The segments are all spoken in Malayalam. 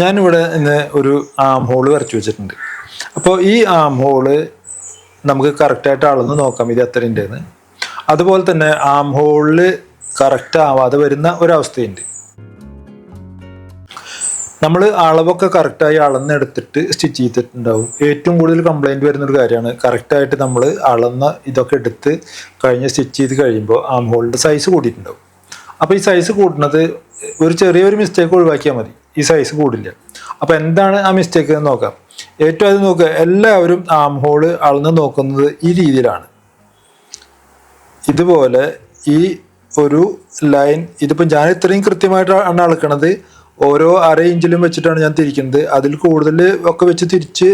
ഞാനിവിടെ ഇന്ന് ഒരു ആം ഹോള് വരച്ചു വെച്ചിട്ടുണ്ട്. അപ്പോൾ ഈ ആം ഹോള് നമുക്ക് കറക്റ്റായിട്ട് അളന്ന് നോക്കാം ഇത് എത്ര ഉണ്ടെന്ന്. അതുപോലെ തന്നെ ആം ഹോളിൽ കറക്റ്റ് ആവാതെ വരുന്ന ഒരവസ്ഥയുണ്ട്. നമ്മൾ അളവൊക്കെ കറക്റ്റായി അളന്നെടുത്തിട്ട് സ്റ്റിച്ച് ചെയ്തിട്ടുണ്ടാവും. ഏറ്റവും കൂടുതൽ കംപ്ലൈൻറ്റ് വരുന്നൊരു കാര്യമാണ് കറക്റ്റായിട്ട് നമ്മൾ അളന്ന് ഇതൊക്കെ എടുത്ത് കഴിഞ്ഞ് സ്റ്റിച്ച് ചെയ്ത് കഴിയുമ്പോൾ ആം ഹോളിൻ്റെ സൈസ് കൂടിയിട്ടുണ്ടാവും. അപ്പോൾ ഈ സൈസ് കൂടുന്നത് ഒരു ചെറിയൊരു മിസ്റ്റേക്ക് ഒഴിവാക്കിയാൽ മതി, ഈ സൈസ് കൂടില്ല. അപ്പോൾ എന്താണ് ആ മിസ്റ്റേക്ക് എന്ന് നോക്കാം. ഏറ്റവും അത് നോക്കുക, എല്ലാവരും ആം ഹോള് അളന്ന് നോക്കുന്നത് ഈ രീതിയിലാണ്. ഇതുപോലെ ഈ ഒരു ലൈൻ, ഇതിപ്പോൾ ഞാൻ ഇത്രയും കൃത്യമായിട്ടാണ് അളക്കണത്. ഓരോ അര ഇഞ്ചിലും വെച്ചിട്ടാണ് ഞാൻ തിരിക്കുന്നത്. അതിൽ കൂടുതൽ ഒക്കെ വെച്ച് തിരിച്ച്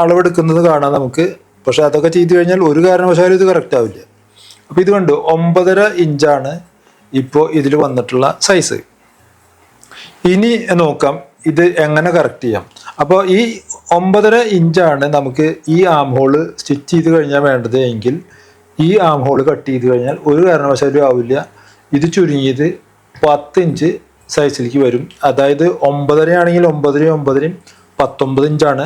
അളവെടുക്കുന്നത് കാണാം നമുക്ക്. പക്ഷെ അതൊക്കെ ചെയ്ത് കഴിഞ്ഞാൽ ഒരു കാരണവശാലും ഇത് കറക്റ്റ് ആവില്ല. അപ്പോൾ ഇത് കണ്ടു, 9.5 ഇഞ്ചാണ് ഇപ്പോൾ ഇതിൽ വന്നിട്ടുള്ള സൈസ്. ഇനി നോക്കാം ഇത് എങ്ങനെ കറക്റ്റ് ചെയ്യാം. അപ്പോൾ ഈ 9.5 ഇഞ്ചാണ് നമുക്ക് ഈ ആം ഹോള് സ്റ്റിച്ച് ചെയ്ത് കഴിഞ്ഞാൽ വേണ്ടത് എങ്കിൽ ഈ ആം ഹോള് കട്ട് ചെയ്ത് കഴിഞ്ഞാൽ ഒരു കാരണവശാലും ആവില്ല. ഇത് ചുരുങ്ങിയത് 10 ഇഞ്ച് സൈസിലേക്ക് വരും. അതായത് 9.5 ആണെങ്കിൽ 9.5 19 ഇഞ്ചാണ്.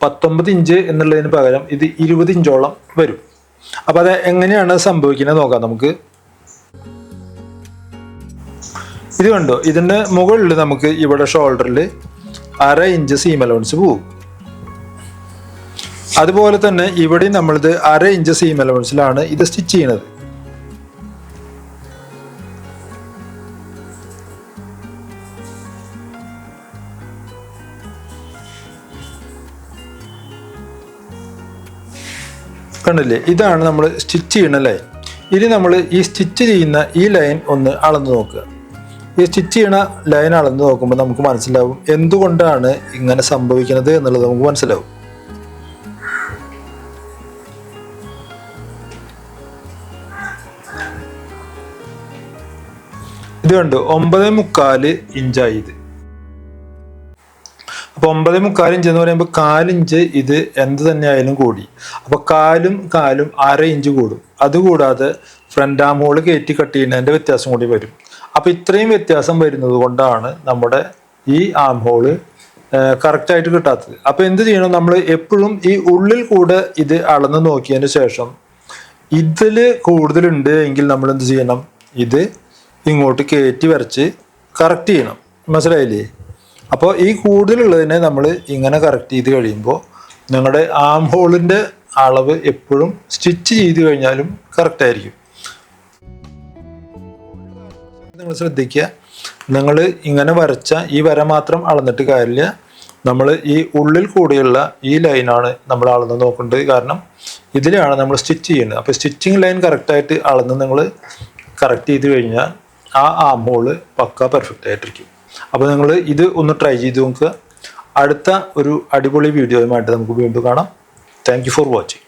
19 ഇഞ്ച് എന്നുള്ളതിന് പകരം ഇത് 20 ഇഞ്ചോളം വരും. അപ്പോൾ അത് എങ്ങനെയാണ് സംഭവിക്കുന്നത് നോക്കാം നമുക്ക്. ഇത് കണ്ടോ, ഇതിൻ്റെ മുകളിൽ നമുക്ക് ഇവിടെ ഷോൾഡറിൽ 1/2 ഇഞ്ച് സീം അലവൻസ് പോകും. അതുപോലെ തന്നെ ഇവിടെ നമ്മളിത് 1/2 ഇഞ്ച് സീം അലവൻസിലാണ് ഇത് സ്റ്റിച്ച് ചെയ്യുന്നത്. കണ്ടില്ലേ, ഇതാണ് നമ്മൾ സ്റ്റിച്ച് ചെയ്യുന്ന ലൈൻ. ഇനി നമ്മൾ ഈ സ്റ്റിച്ച് ചെയ്യുന്ന ഈ ലൈൻ ഒന്ന് അളന്ന് നോക്കുക. ഈ സ്റ്റിച്ച് ചെയ്യണ ലൈൻ അളന്ന് നോക്കുമ്പോൾ നമുക്ക് മനസ്സിലാവും എന്തുകൊണ്ടാണ് ഇങ്ങനെ സംഭവിക്കുന്നത് എന്നുള്ളത് നമുക്ക് മനസ്സിലാവും. ഇത് കണ്ടു, 9.25 ഇഞ്ചായി ഇത്. അപ്പോൾ 9.25 ഇഞ്ച് എന്ന് പറയുമ്പോൾ 4 ഇഞ്ച് ഇത് എന്ത് തന്നെ ആയാലും കൂടി. അപ്പോൾ കാലും 1/2 ഇഞ്ച് കൂടും. അതുകൂടാതെ ഫ്രണ്ട് ആം ഹോള് കയറ്റി കട്ട് ചെയ്യുന്നതിൻ്റെ വ്യത്യാസം കൂടി വരും. അപ്പോൾ ഇത്രയും വ്യത്യാസം വരുന്നത് കൊണ്ടാണ് നമ്മുടെ ഈ ആം ഹോള് കറക്റ്റായിട്ട് കിട്ടാത്തത്. അപ്പോൾ എന്ത് ചെയ്യണം, നമ്മൾ എപ്പോഴും ഈ ഉള്ളിൽ കൂടെ ഇത് അളന്ന് നോക്കിയതിന് ശേഷം ഇതിൽ കൂടുതലുണ്ട് എങ്കിൽ നമ്മൾ എന്ത് ചെയ്യണം, ഇത് ഇങ്ങോട്ട് കയറ്റി വരച്ച് കറക്റ്റ് ചെയ്യണം. മനസ്സിലായില്ലേ? അപ്പോൾ ഈ കൂടുതലുള്ളതിനെ നമ്മൾ ഇങ്ങനെ കറക്റ്റ് ചെയ്ത് കഴിയുമ്പോൾ നിങ്ങളുടെ ആം ഹോളിൻ്റെ അളവ് എപ്പോഴും സ്റ്റിച്ച് ചെയ്ത് കഴിഞ്ഞാലും കറക്റ്റ് ആയിരിക്കും. നിങ്ങൾ ശ്രദ്ധിക്കുക, നിങ്ങൾ ഇങ്ങനെ വരച്ച ഈ വര മാത്രം അളന്നിട്ട് കാര്യമില്ല. നമ്മൾ ഈ ഉള്ളിൽ കൂടെയുള്ള ഈ ലൈനാണ് നമ്മൾ അളന്ന് നോക്കേണ്ടത്. കാരണം ഇതിലാണ് നമ്മൾ സ്റ്റിച്ച് ചെയ്യുന്നത്. അപ്പോൾ സ്റ്റിച്ചിങ് ലൈൻ കറക്റ്റായിട്ട് അളന്ന് നിങ്ങൾ കറക്റ്റ് ചെയ്ത് കഴിഞ്ഞാൽ ആ ആം ഹോള് പക്ക പെർഫെക്റ്റ് ആയിട്ടിരിക്കും. അപ്പോൾ നിങ്ങൾ ഇത് ഒന്ന് ട്രൈ ചെയ്ത് നോക്കുക. അടുത്ത ഒരു അടിപൊളി വീഡിയോയുമായിട്ട് നമുക്ക് വീണ്ടും കാണാം. Thank you for watching.